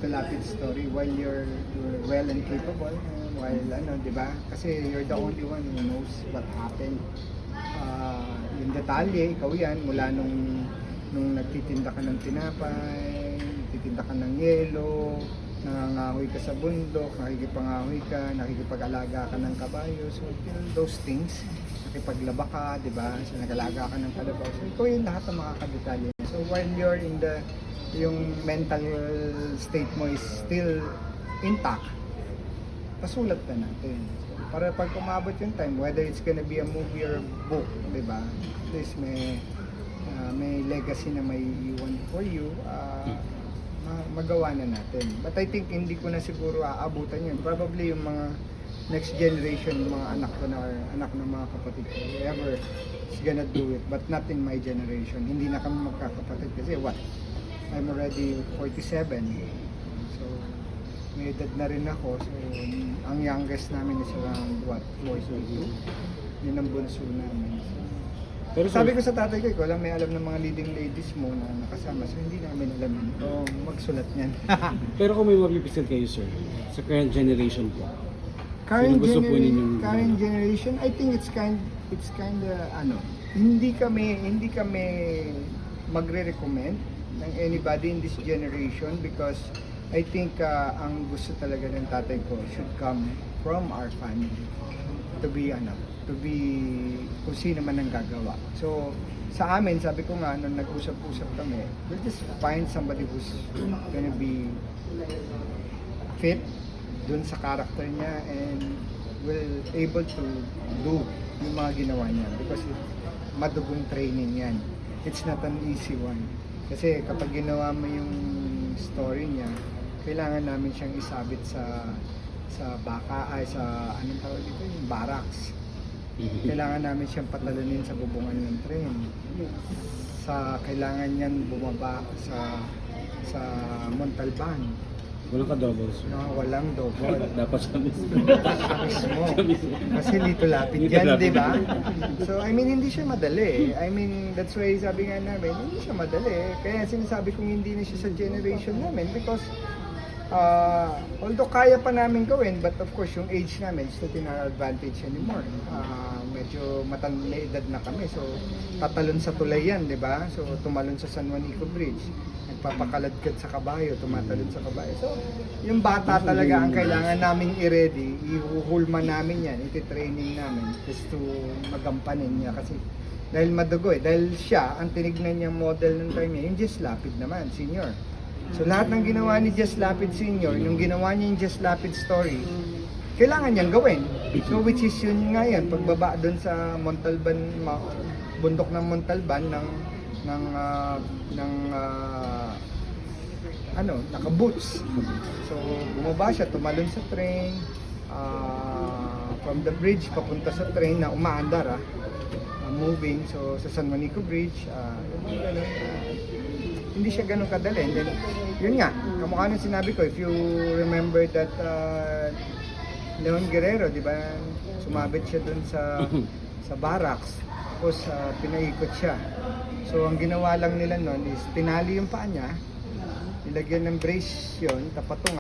Lito Lapid story while you're well and capable, while di ba? Kasi you're the only one who knows what happened. Yung detalye, ikaw yan, mula nung nagtitinda ka ng tinapay, nagtitinda ka ng yelo, nangangahoy ka sa bundok, nakikipangahoy ka, nakikipag-alaga ka ng kabayo, so those things, nakipaglaba ka, di ba? So nag-alaga ka ng kalabaw. So ikaw yung lahat ng mga kadetalye. So while you're in yung mental state mo is still intact, pasulat na natin. Para pag umabot yung time, whether it's gonna be a movie or a book, di ba? At least may legacy na may iwan for you, magawa na natin. But I think hindi ko na siguro aabutan yun. Probably yung mga next generation, yung mga anak ko na or anak ng mga kapatid ko, whoever is gonna do it, but not in my generation. Hindi na kami magkakapatid kasi what? I'm already 47. So, may edad na rin ako. So, ang youngest namin is around what? 42. Yun ang bunso namin. So, pero sabi ko sa tatay ko, ikaw lang may alam ng mga leading ladies mo na nakasama. So, hindi namin alam yun. So, magsulat niyan. Pero kung may mapipisil kayo, sir, sa current generation po, current generation, I think it's kind hindi kami magre-recommend ng anybody in this generation because I think ang gusto talaga ng tatay ko should come from our family to be kung sino man ang gagawa. So sa amin, sabi ko nga nung nag-usap-usap kami, we'll just find somebody who's gonna be fit dun sa character niya and will able to do yung mga ginawa niya because madugong training yan. It's not an easy one. Kasi kapag ginawa mo yung story niya, kailangan namin siyang isabit sa anong tawag dito, yung barracks. Kailangan namin siyang patalunin sa bubungan ng tren. Kailangan niyan bumaba sa Montalban. walang ka-double, sir. No, walang double. Dapat sa mismo. Sa mismo. Kasi Lito Lapid yan, di ba? So, I mean, hindi siya madali. I mean, that's why sabi nga namin, hindi siya madali. Kaya sinasabi kong hindi na siya sa generation namin because although kaya pa namin gawin, but of course, yung age namin is not in our advantage anymore. Medyo may edad na kami. So, tatalon sa tulay yan, di ba? So, tumalon sa San Juanico Bridge. Nagpapakaladkad sa kabayo, tumatalon sa kabayo. So, yung bata talaga ang kailangan naming i-ready, ihuhulma namin yan, iti-training namin just to magampanin niya kasi dahil madugo dahil siya, ang tinignan niyang model ng time niya, yung Jess Lapid naman, senior. So, lahat ng ginawa ni Jess Lapid senior, yung ginawa niya yung Jess Lapid story, kailangan niyang gawin. So, which is yun nga yan, pagbaba doon sa Montalban, bundok ng Montalban, naka-boots. So, bumaba siya, tumalon sa train, from the bridge, papunta sa train na umaandar, moving. So, sa San Juanico Bridge, hindi siya ganun kadali. And then, yun nga, kamukha nung sinabi ko, if you remember that Leon Guerrero, di ba, sumabit siya dun sa barracks, tapos pinaikot siya. So, ang ginawa lang nila nun is tinali yung paa niya, nilagyan ng brace yun, tapatungan.